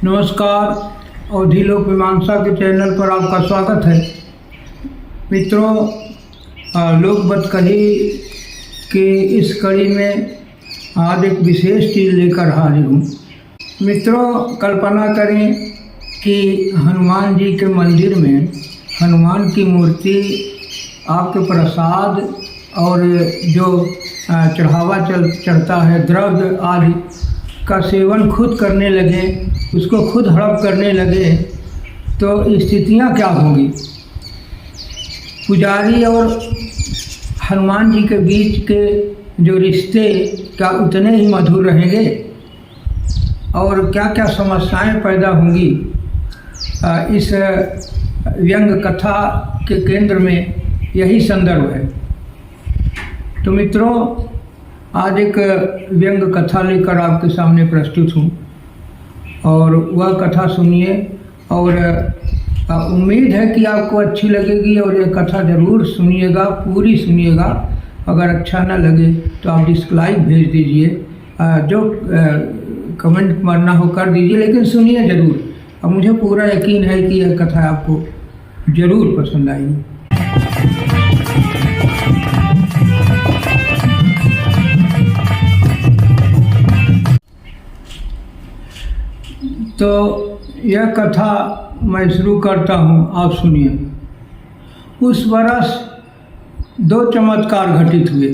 नमस्कार। अवधि लोक मीमांसा के चैनल पर आपका स्वागत है। मित्रों, लोक बतकही के इस कड़ी में आज एक विशेष चीज़ लेकर हाजिर हूँ। मित्रों, कल्पना करें कि हनुमान जी के मंदिर में हनुमान की मूर्ति आपके प्रसाद और जो चढ़ावा चढ़ता है द्रव्य आदि का सेवन खुद करने लगे, उसको खुद हड़प करने लगे तो स्थितियाँ क्या होंगी। पुजारी और हनुमान जी के बीच के जो रिश्ते क्या उतने ही मधुर रहेंगे और क्या क्या समस्याएं पैदा होंगी। इस व्यंग कथा के केंद्र में यही संदर्भ है। तो मित्रों, आज एक व्यंग कथा लेकर आपके सामने प्रस्तुत हूँ और वह कथा सुनिए और उम्मीद है कि आपको अच्छी लगेगी और यह कथा ज़रूर सुनिएगा, पूरी सुनिएगा। अगर अच्छा न लगे तो आप डिसलाइक भेज दीजिए, जो कमेंट करना हो कर दीजिए, लेकिन सुनिए ज़रूर। अब मुझे पूरा यकीन है कि यह कथा आपको ज़रूर पसंद आएगी। तो यह कथा मैं शुरू करता हूँ, आप सुनिए। उस बरस 2 चमत्कार घटित हुए।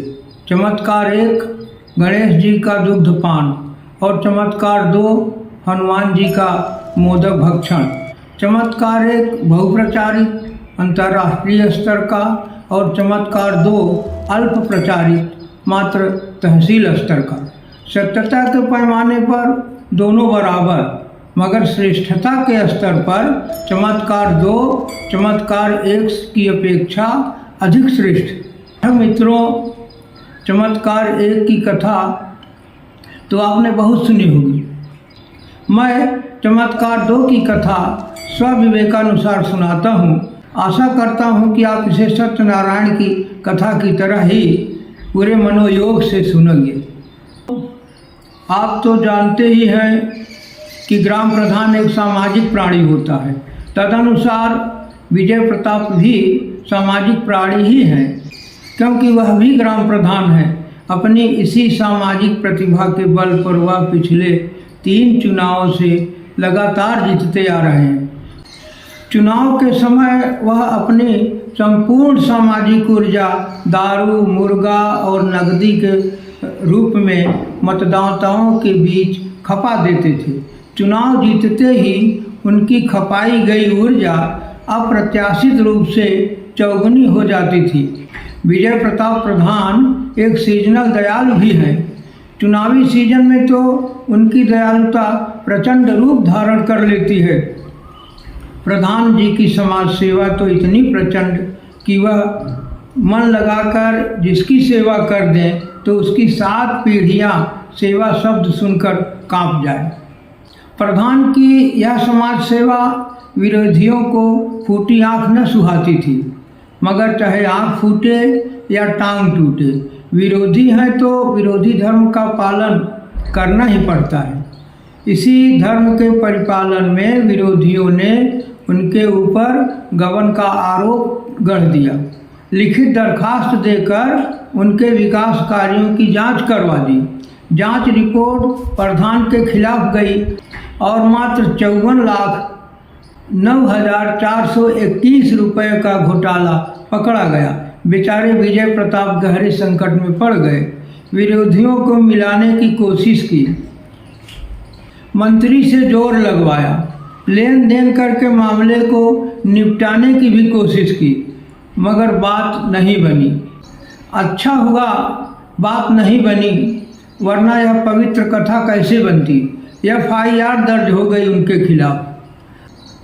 चमत्कार 1 गणेश जी का दुग्धपान और चमत्कार 2 हनुमान जी का मोदक भक्षण। चमत्कार 1 बहुप्रचारित अंतर्राष्ट्रीय स्तर का और चमत्कार 2 अल्प प्रचारित मात्र तहसील स्तर का। सत्यता के पैमाने पर दोनों बराबर, मगर श्रेष्ठता के स्तर पर चमत्कार 2 चमत्कार 1 की अपेक्षा अधिक श्रेष्ठ। मित्रों, चमत्कार 1 की कथा तो आपने बहुत सुनी होगी। मैं चमत्कार 2 की कथा स्वविवेकानुसार सुनाता हूँ। आशा करता हूँ कि आप इसे सत्यनारायण की कथा की तरह ही पूरे मनोयोग से सुनेंगे। आप तो जानते ही हैं कि ग्राम प्रधान एक सामाजिक प्राणी होता है। तदनुसार विजय प्रताप भी सामाजिक प्राणी ही हैं, क्योंकि वह भी ग्राम प्रधान है। अपनी इसी सामाजिक प्रतिभा के बल पर वह पिछले 3 चुनावों से लगातार जीतते आ रहे हैं। चुनाव के समय वह अपनी संपूर्ण सामाजिक ऊर्जा दारू, मुर्गा और नकदी के रूप में मतदाताओं के बीच खपा देते थे। चुनाव जीतते ही उनकी खपाई गई ऊर्जा अप्रत्याशित रूप से चौगुनी हो जाती थी। विजय प्रताप प्रधान एक सीजनल दयालु भी हैं। चुनावी सीजन में तो उनकी दयालुता प्रचंड रूप धारण कर लेती है। प्रधान जी की समाज सेवा तो इतनी प्रचंड कि वह मन लगाकर जिसकी सेवा कर दें तो उसकी 7 पीढ़ियां सेवा शब्द सुनकर कांप जाए। प्रधान की यह समाज सेवा विरोधियों को फूटी आँख न सुहाती थी, मगर चाहे आँख फूटे या टांग टूटे, विरोधी हैं तो विरोधी धर्म का पालन करना ही पड़ता है। इसी धर्म के परिपालन में विरोधियों ने उनके ऊपर गबन का आरोप गढ़ दिया। लिखित दरखास्त देकर उनके विकास कार्यों की जांच करवा दी। जांच रिपोर्ट प्रधान के खिलाफ गई और मात्र 54,09,421 रुपये का घोटाला पकड़ा गया। बेचारे विजय प्रताप गहरे संकट में पड़ गए। विरोधियों को मिलाने की कोशिश की, मंत्री से जोर लगवाया, लेन देन करके मामले को निपटाने की भी कोशिश की, मगर बात नहीं बनी। अच्छा हुआ बात नहीं बनी, वरना यह पवित्र कथा कैसे बनती। FIR दर्ज हो गई उनके खिलाफ।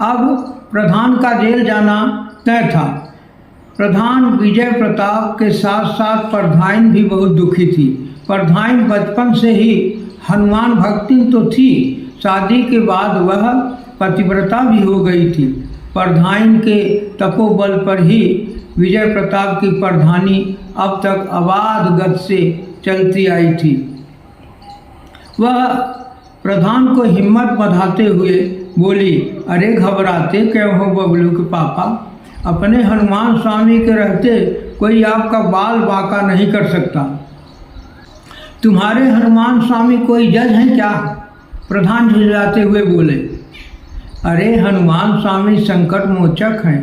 अब प्रधान का जेल जाना तय था। प्रधान विजय प्रताप के साथ साथ प्रधान भी बहुत दुखी थी। प्रधान बचपन से ही हनुमान भक्ति तो थी, शादी के बाद वह पतिव्रता भी हो गई थी। प्रधान के तपोबल पर ही विजय प्रताप की प्रधानी अब तक अबाध गति से चलती आई थी। वह प्रधान को हिम्मत बंधाते हुए बोली, अरे घबराते क्यों हो बबलू के पापा, अपने हनुमान स्वामी के रहते कोई आपका बाल बांका नहीं कर सकता। तुम्हारे हनुमान स्वामी कोई जज हैं क्या? प्रधान झुंझलाते हुए बोले, अरे हनुमान स्वामी संकट मोचक हैं।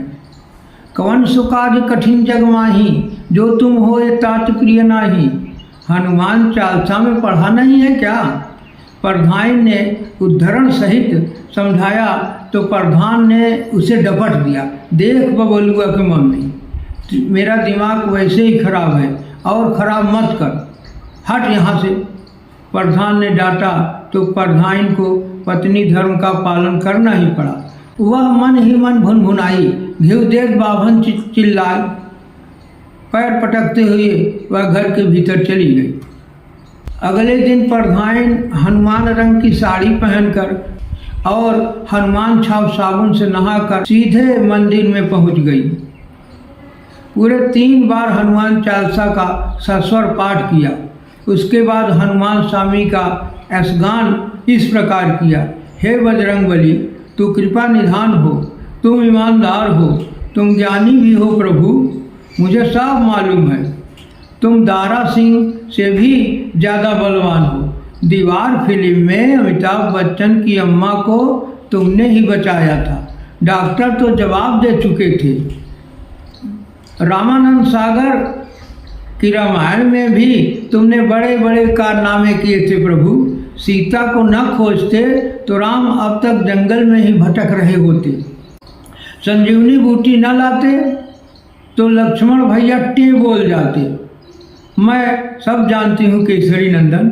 कवन सुकाज कठिन जग माही, जो तुम होए तात प्रिय नाही। हनुमान चालीसा में पढ़ा नहीं है क्या? प्रधान ने उद्धरण सहित समझाया तो प्रधान ने उसे डपट दिया, देख बबलुआ की मम्मी, मेरा दिमाग वैसे ही खराब है और ख़राब मत कर, हट यहाँ से। प्रधान ने डांटा तो प्रधान को पत्नी धर्म का पालन करना ही पड़ा। वह मन ही मन भुनभुनाई, घिव देख बाभन चिल्लाई। पैर पटकते हुए वह घर के भीतर चली गई। अगले दिन प्रधान हनुमान रंग की साड़ी पहनकर और हनुमान छाप साबुन से नहाकर सीधे मंदिर में पहुंच गई। पूरे 3 बार हनुमान चालीसा का सस्वर पाठ किया। उसके बाद हनुमान स्वामी का ऐसगान इस प्रकार किया, हे बजरंगबली, तू कृपा निधान हो, तुम ईमानदार हो, तुम ज्ञानी भी हो प्रभु, मुझे सब मालूम है। तुम दारा सिंह से भी ज़्यादा बलवान हो। दीवार फिल्म में अमिताभ बच्चन की अम्मा को तुमने ही बचाया था, डॉक्टर तो जवाब दे चुके थे। रामानंद सागर की रामायण में भी तुमने बड़े बड़े कारनामे किए थे प्रभु। सीता को न खोजते तो राम अब तक जंगल में ही भटक रहे होते। संजीवनी बूटी न लाते तो लक्ष्मण भैया टे बोल जाते। मैं सब जानती हूँ केसरी नंदन,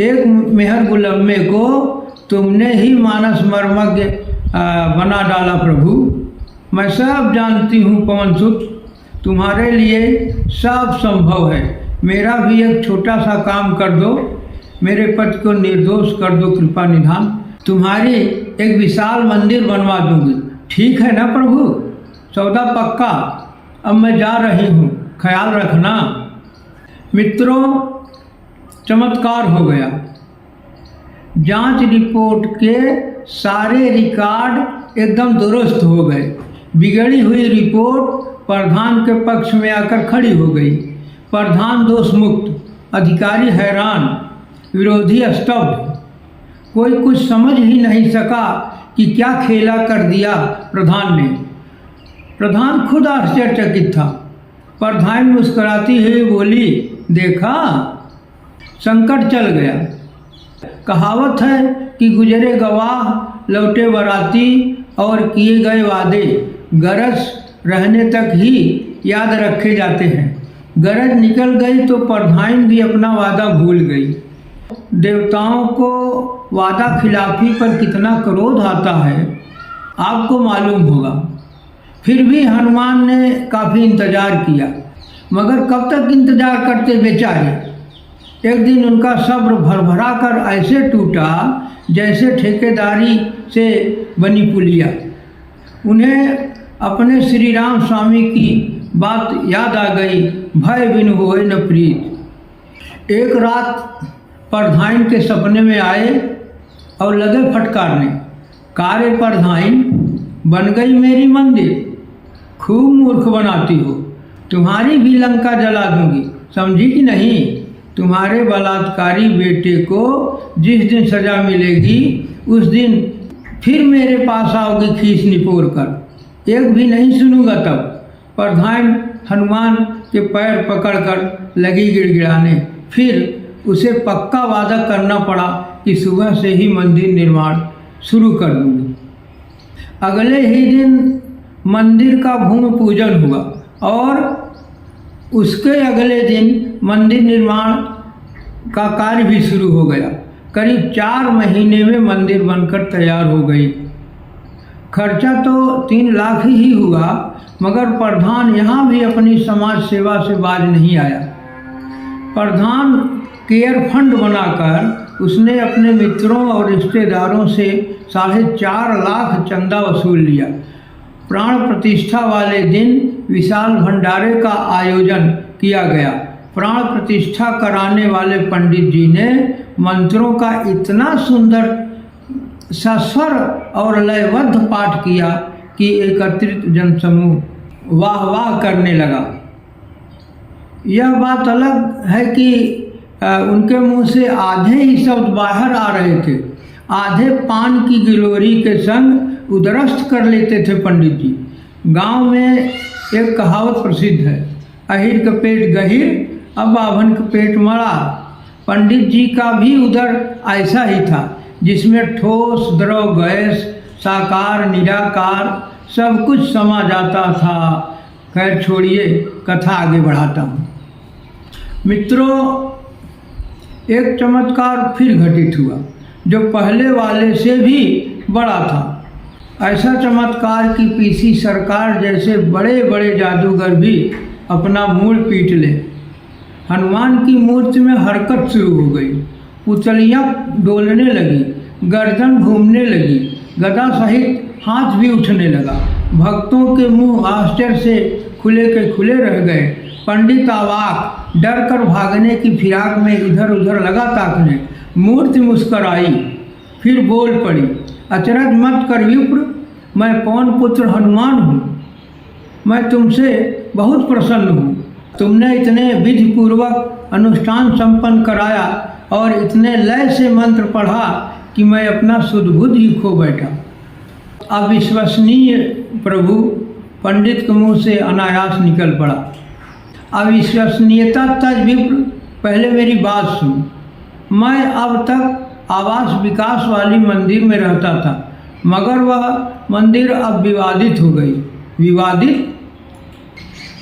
एक मेहर गुलम्मे को तुमने ही मानस मर्मज्ञ बना डाला प्रभु। मैं सब जानती हूँ पवनसुत, तुम्हारे लिए सब संभव है। मेरा भी एक छोटा सा काम कर दो, मेरे पति को निर्दोष कर दो कृपा निधान। तुम्हारी एक विशाल मंदिर बनवा दूंगी, ठीक है ना प्रभु? सौदा पक्का। अब मैं जा रही हूँ, ख्याल रखना। मित्रों, चमत्कार हो गया। जांच रिपोर्ट के सारे रिकॉर्ड एकदम दुरुस्त हो गए। बिगड़ी हुई रिपोर्ट प्रधान के पक्ष में आकर खड़ी हो गई। प्रधान दोष मुक्त, अधिकारी हैरान, विरोधी स्तब्ध। कोई कुछ समझ ही नहीं सका कि क्या खेला कर दिया प्रधान ने। प्रधान खुद आश्चर्यचकित था। प्रधान मुस्कुराती हुई बोली, देखा, संकट चल गया। कहावत है कि गुजरे गवाह लौटे बराती और किए गए वादे गरज रहने तक ही याद रखे जाते हैं। गरज निकल गई तो प्रधान भी अपना वादा भूल गई। देवताओं को वादा खिलाफी पर कितना क्रोध आता है आपको मालूम होगा। फिर भी हनुमान ने काफ़ी इंतज़ार किया, मगर कब तक इंतज़ार करते बेचारे। एक दिन उनका सब्र भरभरा कर ऐसे टूटा जैसे ठेकेदारी से बनी पुलिया। उन्हें अपने श्री राम स्वामी की बात याद आ गई, भय बिन होए न प्रीत। एक रात प्रधान के सपने में आए और लगे फटकारने, कार्य प्रधान, बन गई मेरी मंदिर, खूब मूर्ख बनाती हो, तुम्हारी भी लंका जला दूंगी, समझी कि नहीं? तुम्हारे बलात्कारी बेटे को जिस दिन सजा मिलेगी उस दिन फिर मेरे पास आओगी खींच निपोर कर, एक भी नहीं सुनूंगा तब। प्रधान हनुमान के पैर पकड़कर लगी गिड़गिड़ाने। फिर उसे पक्का वादा करना पड़ा कि सुबह से ही मंदिर निर्माण शुरू कर दूंगी। अगले ही दिन मंदिर का भूमि पूजन हुआ और उसके अगले दिन मंदिर निर्माण का कार्य भी शुरू हो गया। करीब 4 महीने में मंदिर बनकर तैयार हो गई। खर्चा तो 3 लाख ही हुआ, मगर प्रधान यहाँ भी अपनी समाज सेवा से बाज नहीं आया। प्रधान केयर फंड बनाकर उसने अपने मित्रों और रिश्तेदारों से 4.5 लाख चंदा वसूल लिया। प्राण प्रतिष्ठा वाले दिन विशाल भंडारे का आयोजन किया गया। प्राण प्रतिष्ठा कराने वाले पंडित जी ने मंत्रों का इतना सुंदर सस्वर और लयबद्ध पाठ किया कि एकत्रित जनसमूह वाह वाह करने लगा। यह बात अलग है कि उनके मुंह से आधे ही शब्द बाहर आ रहे थे, आधे पान की गिलोरी के संग उदरस्त कर लेते थे पंडित जी। गांव में एक कहावत प्रसिद्ध है, अहिर का पेट गहिर अब बाभन का पेट मड़ा। पंडित जी का भी उदर ऐसा ही था, जिसमें ठोस द्रव गैस साकार निराकार सब कुछ समा जाता था। खैर छोड़िए, कथा आगे बढ़ाता हूँ। मित्रों, एक चमत्कार फिर घटित हुआ जो पहले वाले से भी बड़ा था। ऐसा चमत्कार कि पीसी सरकार जैसे बड़े बड़े जादूगर भी अपना मूल पीट ले। हनुमान की मूर्ति में हरकत शुरू हो गई, पुतलियाँ डोलने लगी, गर्दन घूमने लगी, गदा सहित हाथ भी उठने लगा। भक्तों के मुंह आश्चर्य से खुले के खुले रह गए। पंडित अवाक, डर कर भागने की फिराक में इधर उधर लगा ताकने। मूर्ति मुस्कराई, फिर बोल पड़ी, अचरज मत कर विप्र, मैं पवन पुत्र हनुमान हूँ। मैं तुमसे बहुत प्रसन्न हूँ। तुमने इतने विधि पूर्वक अनुष्ठान संपन्न कराया और इतने लय से मंत्र पढ़ा कि मैं अपना सुध-बुध ही खो बैठा। अविश्वसनीय प्रभु, पंडित के मुँह से अनायास निकल पड़ा। अविश्वसनीयता तज विप्र, पहले मेरी बात सुन। मैं अब तक आवास विकास वाली मंदिर में रहता था, मगर वह मंदिर अब विवादित हो गई। विवादित?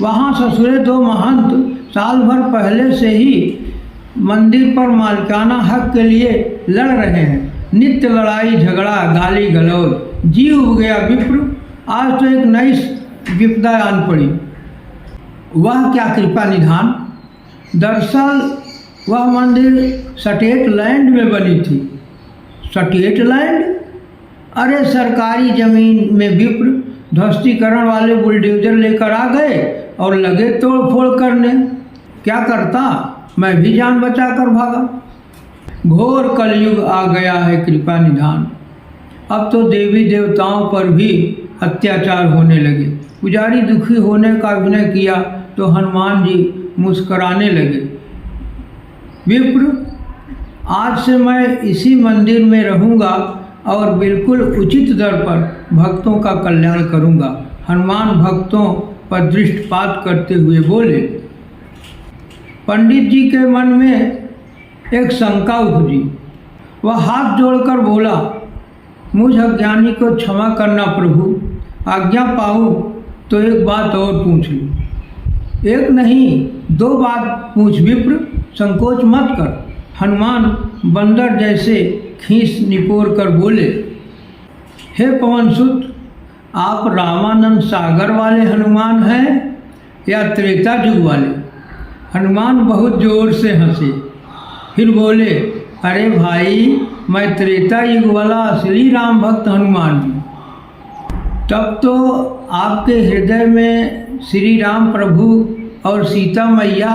वहाँ ससुरे दो महंत साल भर पहले से ही मंदिर पर मालिकाना हक के लिए लड़ रहे हैं। नित्य लड़ाई झगड़ा गाली गलौज, जी उब गया विप्र। आज तो एक नई विपदा आन पड़ी। वह क्या कृपा निधान। दरअसल वह मंदिर स्टेट लैंड में बनी थी। State land? अरे सरकारी जमीन में विप्र ध्वस्तीकरण वाले बुलडोजर लेकर आ गए और लगे तोड़ फोड़ करने। क्या करता, मैं भी जान बचा कर भागा। घोर कलयुग आ गया है कृपा निधान। अब तो देवी देवताओं पर भी अत्याचार होने लगे। पुजारी दुखी होने का अभिनय किया तो हनुमान जी मुस्कराने लगे। विप्र, आज से मैं इसी मंदिर में रहूंगा और बिल्कुल उचित दर पर भक्तों का कल्याण करूंगा। हनुमान भक्तों पर दृष्टिपात करते हुए बोले। पंडित जी के मन में एक शंका उपजी। वह हाथ जोड़कर बोला, मुझ अज्ञानी को क्षमा करना प्रभु। आज्ञा पाऊँ तो एक बात और पूछ लूँ। एक नहीं, दो बात पूछ विप्र, संकोच मत कर। हनुमान बंदर जैसे खींच निपोर कर बोले, हे पवनसुत, आप रामानंद सागर वाले हनुमान हैं या त्रेता युग वाले? हनुमान बहुत जोर से हंसे, फिर बोले, अरे भाई, मैं त्रेता युग वाला असली राम भक्त हनुमान हूँ। तब तो आपके हृदय में श्री राम प्रभु और सीता मैया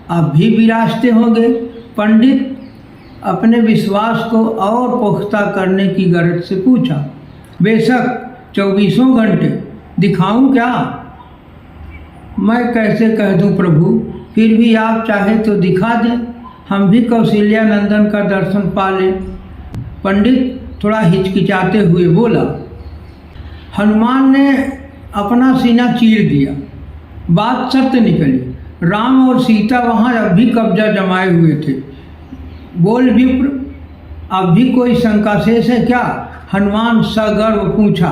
अब भी विराजते होंगे। पंडित अपने विश्वास को और पुख्ता करने की गरज से पूछा। बेशक 24 घंटे। दिखाऊं क्या? मैं कैसे कह दूं प्रभु, फिर भी आप चाहे तो दिखा दें, हम भी कौशल्या नंदन का दर्शन पा लें। पंडित थोड़ा हिचकिचाते हुए बोला। हनुमान ने अपना सीना चीर दिया। बात सत्य निकली। राम और सीता वहाँ अब भी कब्जा जमाए हुए थे। बोल विप्र, अब भी कोई शंका शेष है क्या? हनुमान सगर्व पूछा।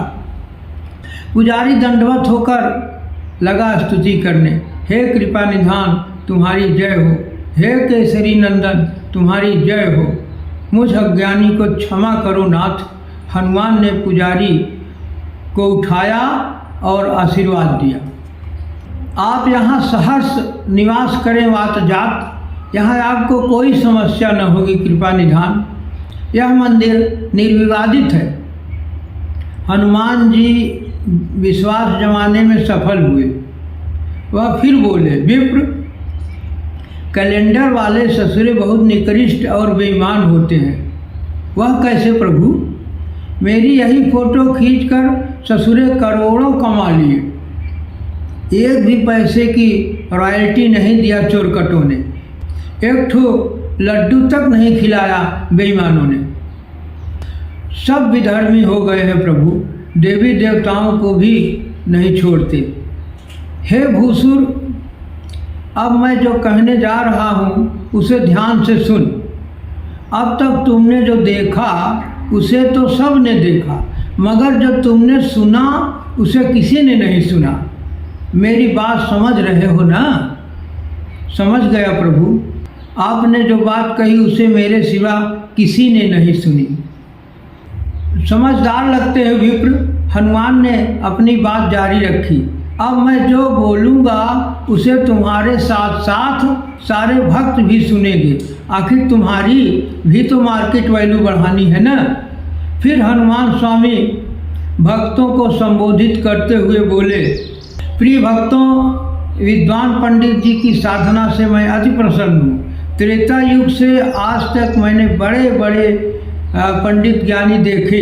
पुजारी दंडवत होकर लगा स्तुति करने। हे कृपा निधान, तुम्हारी जय हो। हे केसरी नंदन, तुम्हारी जय हो। मुझ अज्ञानी को क्षमा करो नाथ। हनुमान ने पुजारी को उठाया और आशीर्वाद दिया। आप यहाँ सहर्ष निवास करें वात जात। यहाँ आपको कोई समस्या न होगी कृपा निधान। यह मंदिर निर्विवादित है। हनुमान जी विश्वास जमाने में सफल हुए। वह फिर बोले, विप्र, कैलेंडर वाले ससुरे बहुत निकृष्ट और बेईमान होते हैं। वह कैसे प्रभु? मेरी यही फोटो खींचकर ससुरे करोड़ों कमा लिए, एक भी पैसे की रॉयल्टी नहीं दिया चोरकटों ने, एक ठो लड्डू तक नहीं खिलाया बेईमानों ने। सब विधर्मी हो गए हैं प्रभु, देवी देवताओं को भी नहीं छोड़ते। हे भूसुर, अब मैं जो कहने जा रहा हूँ उसे ध्यान से सुन। अब तक तुमने जो देखा उसे तो सब ने देखा, मगर जो तुमने सुना उसे किसी ने नहीं सुना। मेरी बात समझ रहे हो ना? समझ गया प्रभु, आपने जो बात कही उसे मेरे सिवा किसी ने नहीं सुनी। समझदार लगते हैं विप्र। हनुमान ने अपनी बात जारी रखी। अब मैं जो बोलूँगा उसे तुम्हारे साथ साथ सारे भक्त भी सुनेंगे, आखिर तुम्हारी भी तो मार्केट वैल्यू बढ़ानी है ना। फिर हनुमान स्वामी भक्तों को संबोधित करते हुए बोले, प्रिय भक्तों, विद्वान पंडित जी की साधना से मैं अति प्रसन्न हूँ। त्रेता युग से आज तक मैंने बड़े बड़े पंडित ज्ञानी देखे,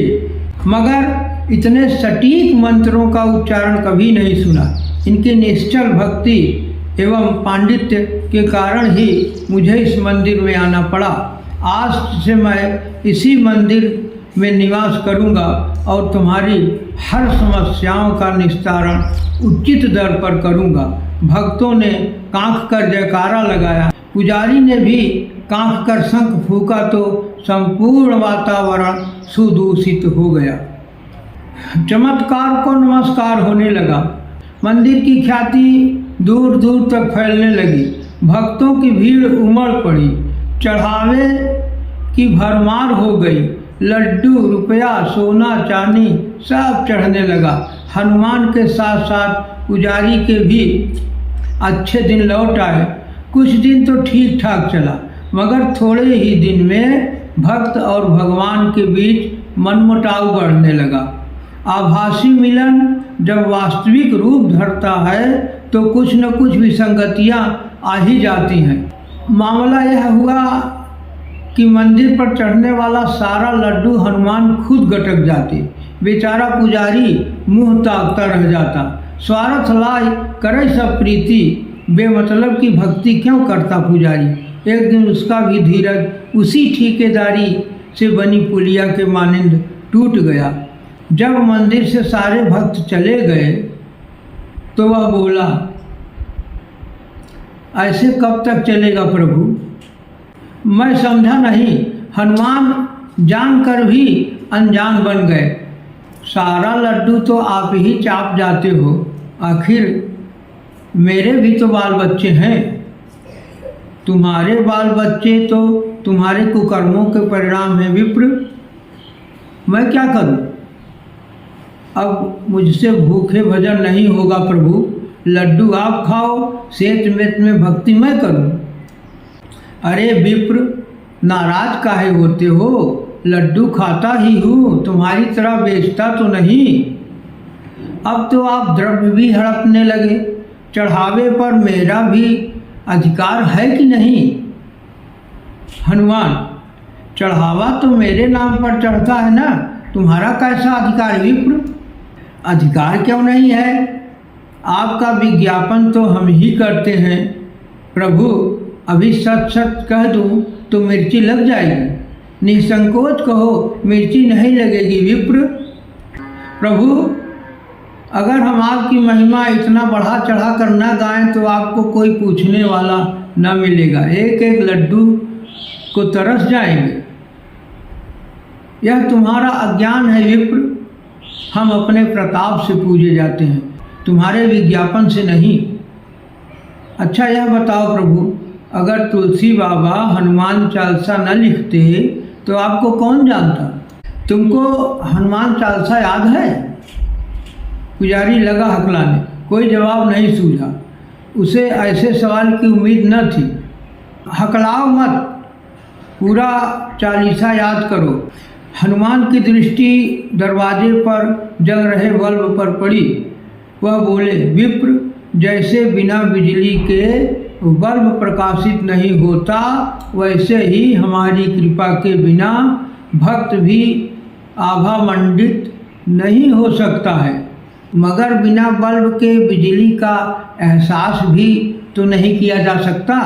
मगर इतने सटीक मंत्रों का उच्चारण कभी नहीं सुना। इनकी निश्चल भक्ति एवं पांडित्य के कारण ही मुझे इस मंदिर में आना पड़ा। आज से मैं इसी मंदिर में निवास करूंगा और तुम्हारी हर समस्याओं का निस्तारण उचित दर पर करूंगा। भक्तों ने कांख कर जयकारा लगाया। पुजारी ने भी कांख कर शंख फूका तो संपूर्ण वातावरण सुदूषित हो गया। चमत्कार को नमस्कार होने लगा। मंदिर की ख्याति दूर दूर तक फैलने लगी। भक्तों की भीड़ उमड़ पड़ी। चढ़ावे की भरमार हो गई। लड्डू, रुपया, सोना, चांदी सब चढ़ने लगा। हनुमान के साथ साथ पुजारी के भी अच्छे दिन लौट आए। कुछ दिन तो ठीक ठाक चला, मगर थोड़े ही दिन में भक्त और भगवान के बीच मनमुटाव बढ़ने लगा। आभासी मिलन जब वास्तविक रूप धरता है तो कुछ न कुछ विसंगतियां आ ही जाती हैं। मामला यह हुआ कि मंदिर पर चढ़ने वाला सारा लड्डू हनुमान खुद गटक जाते। बेचारा पुजारी मुंह ताकता रह जाता। स्वार्थ लाई करे सब प्रीति, बेमतलब की भक्ति क्यों करता पुजारी। एक दिन उसका भी धीरज उसी ठेकेदारी से बनी पुलिया के मानिंद टूट गया। जब मंदिर से सारे भक्त चले गए तो वह बोला, ऐसे कब तक चलेगा प्रभु? मैं समझा नहीं। हनुमान जानकर भी अनजान बन गए। सारा लड्डू तो आप ही चाप जाते हो, आखिर मेरे भी तो बाल बच्चे हैं। तुम्हारे बाल बच्चे तो तुम्हारे कुकर्मों के परिणाम हैं विप्र। मैं क्या करूं? अब मुझसे भूखे भजन नहीं होगा प्रभु। लड्डू आप खाओ, सेत मेत में भक्ति मैं करूं। अरे विप्र, नाराज काहे होते हो? लड्डू खाता ही हूँ, तुम्हारी तरह बेचता तो नहीं। अब तो आप द्रव्य भी हड़पने लगे। चढ़ावे पर मेरा भी अधिकार है कि नहीं? हनुमान, चढ़ावा तो मेरे नाम पर चढ़ता है ना, तुम्हारा कैसा अधिकार विप्र? अधिकार क्यों नहीं है? आपका विज्ञापन तो हम ही करते हैं प्रभु। अभी सच सच कह दूं तो मिर्ची लग जाएगी। निसंकोच कहो, मिर्ची नहीं लगेगी विप्र। प्रभु, अगर हम आपकी महिमा इतना बढ़ा चढ़ा कर न गाएं तो आपको कोई पूछने वाला न मिलेगा। एक एक लड्डू को तरस जाएंगे। यह तुम्हारा अज्ञान है विप्र। हम अपने प्रताप से पूजे जाते हैं, तुम्हारे विज्ञापन से नहीं। अच्छा यह बताओ प्रभु, अगर तुलसी बाबा हनुमान चालीसा न लिखते तो आपको कौन जानता? तुमको हनुमान चालीसा याद है? पुजारी लगा हकलाने। कोई जवाब नहीं सूझा। उसे ऐसे सवाल की उम्मीद न थी। हकलाओ मत, पूरा चालीसा याद करो। हनुमान की दृष्टि दरवाजे पर जल रहे बल्ब पर पड़ी। वह बोले, विप्र, जैसे बिना बिजली के बल्ब प्रकाशित नहीं होता, वैसे ही हमारी कृपा के बिना भक्त भी आभामंडित नहीं हो सकता है। मगर बिना बल्ब के बिजली का एहसास भी तो नहीं किया जा सकता।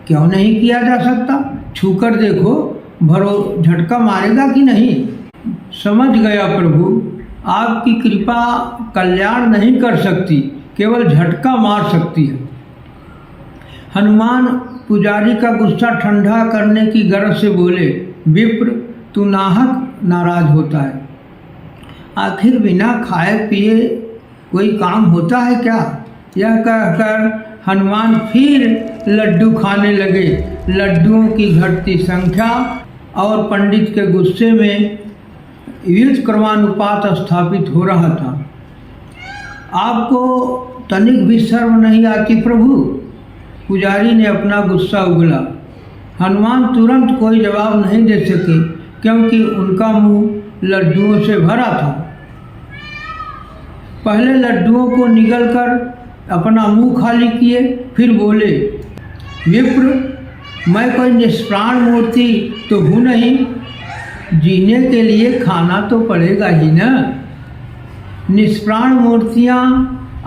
क्यों नहीं किया जा सकता? छूकर देखो, भरो झटका मारेगा कि नहीं। समझ गया प्रभु, आपकी कृपा कल्याण नहीं कर सकती, केवल झटका मार सकती है। हनुमान पुजारी का गुस्सा ठंडा करने की गरज से बोले, विप्र तू नाहक नाराज होता है। आखिर बिना खाए पिए कोई काम होता है क्या? यह कहकर हनुमान फिर लड्डू खाने लगे। लड्डुओं की घटती संख्या और पंडित के गुस्से में युद्ध क्रमानुपात स्थापित हो रहा था। आपको तनिक भी शर्म नहीं आती प्रभु? पुजारी ने अपना गुस्सा उगला। हनुमान तुरंत कोई जवाब नहीं दे सके, क्योंकि उनका मुंह लड्डुओं से भरा था। पहले लड्डुओं को निगलकर अपना मुंह खाली किए, फिर बोले, विप्र मैं कोई निष्प्राण मूर्ति तो हूँ नहीं, जीने के लिए खाना तो पड़ेगा ही ना। निष्प्राण मूर्तियाँ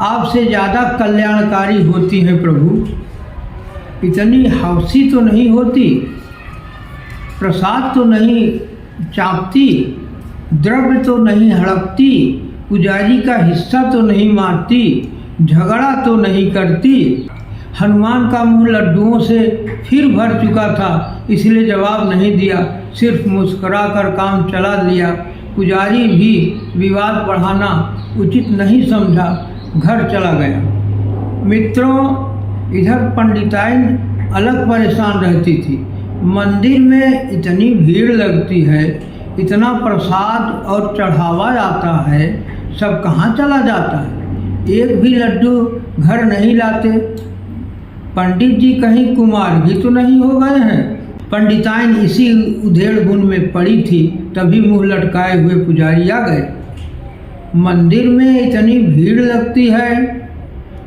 आपसे ज़्यादा कल्याणकारी होती हैं प्रभु। इतनी हौसी तो नहीं होती, प्रसाद तो नहीं चापती, द्रव्य तो नहीं हड़पती, पुजारी का हिस्सा तो नहीं मारती, झगड़ा तो नहीं करती। हनुमान का मुंह लड्डुओं से फिर भर चुका था, इसलिए जवाब नहीं दिया, सिर्फ मुस्कुरा कर काम चला लिया। पुजारी भी विवाद बढ़ाना उचित नहीं समझा, घर चला गया। मित्रों, इधर पंडिताइन अलग परेशान रहती थी। मंदिर में इतनी भीड़ लगती है, इतना प्रसाद और चढ़ावा आता है, सब कहाँ चला जाता है? एक भी लड्डू घर नहीं लाते। पंडित जी कहीं कुमार भी तो नहीं हो गए हैं? पंडिताइन इसी उधेड़ बुन में पड़ी थी, तभी मुंह लटकाए हुए पुजारी आ गए। मंदिर में इतनी भीड़ लगती है,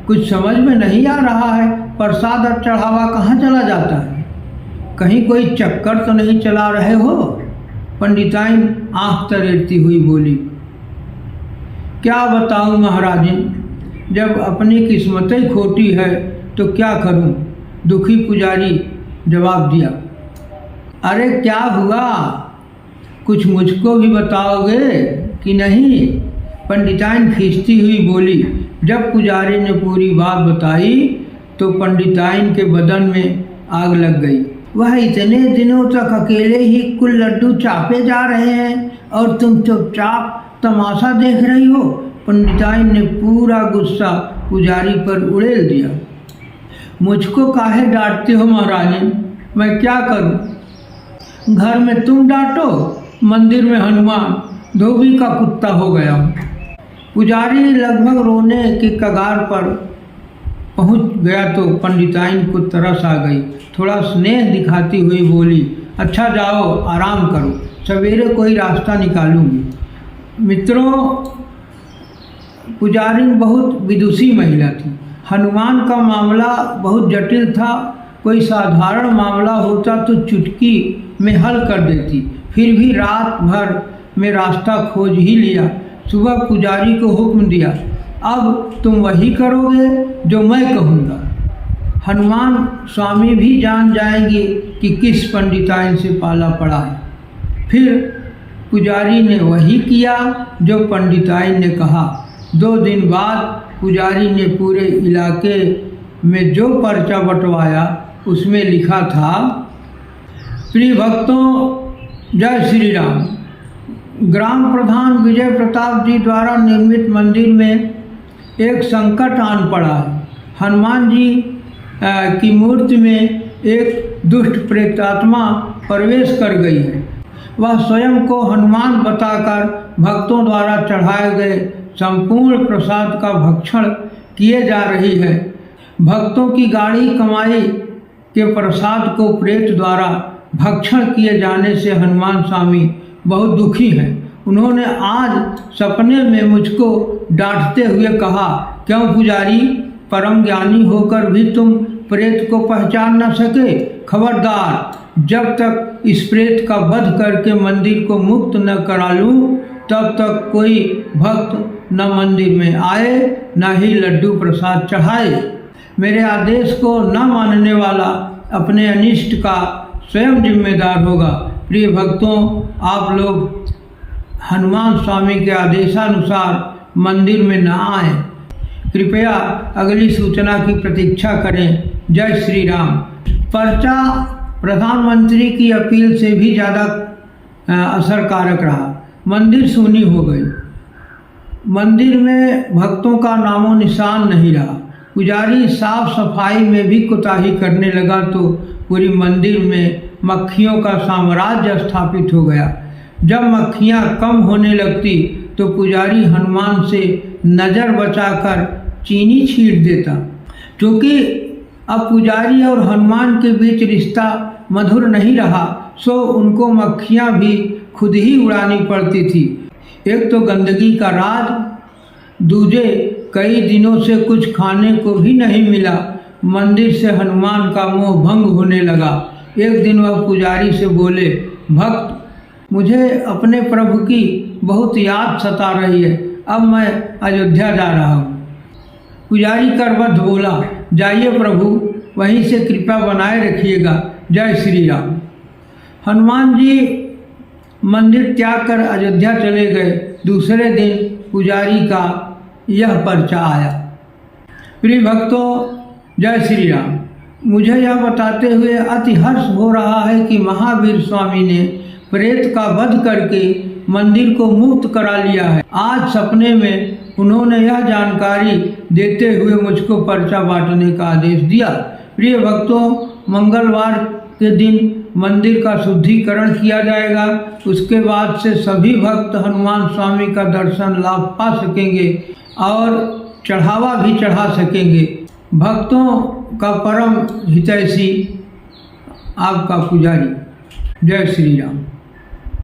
कुछ समझ में नहीं आ रहा है, प्रसाद और चढ़ावा कहाँ चला जाता है? कहीं कोई चक्कर तो नहीं चला रहे हो? पंडिताइन आंख तरेड़ती हुई बोली, क्या बताऊं महाराजन, जब अपनी किस्मत ही खोटी है तो क्या करूं? दुखी पुजारी जवाब दिया। अरे क्या हुआ, कुछ मुझको भी बताओगे कि नहीं? पंडिताइन खींचती हुई बोली। जब पुजारी ने पूरी बात बताई तो पंडिताइन के बदन में आग लग गई। वह इतने दिनों तक अकेले ही कुल लड्डू चापे जा रहे हैं और तुम चुपचाप तमाशा देख रही हो। पंडिताइन ने पूरा गुस्सा पुजारी पर उड़ेल दिया। मुझको काहे डांटते हो महारानी, मैं क्या करूं? घर में तुम डांटो, मंदिर में हनुमान धोबी का कुत्ता हो गया हूं। पुजारी लगभग रोने के कगार पर पहुंच गया तो पंडिताइन को तरस आ गई। थोड़ा स्नेह दिखाती हुई बोली, अच्छा जाओ आराम करो, सवेरे कोई रास्ता निकालूंगी। मित्रों, पुजारिन बहुत विदुषी महिला थी। हनुमान का मामला बहुत जटिल था, कोई साधारण मामला होता तो चुटकी में हल कर देती, फिर भी रात भर में रास्ता खोज ही लिया। सुबह पुजारी को हुक्म दिया, अब तुम वही करोगे जो मैं कहूँगा। हनुमान स्वामी भी जान जाएंगे कि किस पंडिताइन से पाला पड़ा है। फिर पुजारी ने वही किया जो पंडिताइन ने कहा। 2 दिन बाद पुजारी ने पूरे इलाके में जो पर्चा बंटवाया उसमें लिखा था, प्रिय भक्तों, जय श्री राम। ग्राम प्रधान विजय प्रताप जी द्वारा निर्मित मंदिर में एक संकट आन पड़ा है। हनुमान जी की मूर्ति में एक दुष्ट प्रेतात्मा प्रवेश कर गई है। वह स्वयं को हनुमान बताकर भक्तों द्वारा चढ़ाए गए संपूर्ण प्रसाद का भक्षण किए जा रही है। भक्तों की गाढ़ी कमाई के प्रसाद को प्रेत द्वारा भक्षण किए जाने से हनुमान स्वामी बहुत दुखी हैं। उन्होंने आज सपने में मुझको डांटते हुए कहा, क्यों पुजारी, परम ज्ञानी होकर भी तुम प्रेत को पहचान न सके, खबरदार, जब तक इस प्रेत का वध करके मंदिर को मुक्त न करा लूं, तब तक कोई भक्त न मंदिर में आए न ही लड्डू प्रसाद चढ़ाए। मेरे आदेश को न मानने वाला अपने अनिष्ट का स्वयं जिम्मेदार होगा। प्रिय भक्तों, आप लोग हनुमान स्वामी के आदेशानुसार मंदिर में न आए। कृपया अगली सूचना की प्रतीक्षा करें। जय श्री राम। पर्चा प्रधानमंत्री की अपील से भी ज़्यादा असरकारक रहा। मंदिर सूनी हो गई। मंदिर में भक्तों का नामो निशान नहीं रहा। पुजारी साफ सफाई में भी कोताही करने लगा तो पूरी मंदिर में मक्खियों का साम्राज्य स्थापित हो गया। जब मक्खियाँ कम होने लगती तो पुजारी हनुमान से नज़र बचाकर चीनी छींट देता। क्योंकि अब पुजारी और हनुमान के बीच रिश्ता मधुर नहीं रहा, सो उनको मक्खियाँ भी खुद ही उड़ानी पड़ती थी। एक तो गंदगी का राज, दूजे कई दिनों से कुछ खाने को भी नहीं मिला। मंदिर से हनुमान का मोह भंग होने लगा। एक दिन वह पुजारी से बोले, भक्त, मुझे अपने प्रभु की बहुत याद सता रही है, अब मैं अयोध्या जा रहा हूँ। पुजारी करबद्ध बोला, जाइए प्रभु, वहीं से कृपा बनाए रखिएगा। जय श्री राम। हनुमान जी मंदिर त्याग कर अयोध्या चले गए। दूसरे दिन पुजारी का यह पर्चा आया। प्रिय भक्तों, जय श्री राम। मुझे यह बताते हुए अति हर्ष हो रहा है कि महावीर स्वामी ने प्रेत का वध करके मंदिर को मुक्त करा लिया है। आज सपने में उन्होंने यह जानकारी देते हुए मुझको पर्चा बांटने का आदेश दिया। प्रिय भक्तों, मंगलवार के दिन मंदिर का शुद्धिकरण किया जाएगा। उसके बाद से सभी भक्त हनुमान स्वामी का दर्शन लाभ पा सकेंगे और चढ़ावा भी चढ़ा सकेंगे। भक्तों का परम हितैषी आपका पुजारी। जय श्री राम।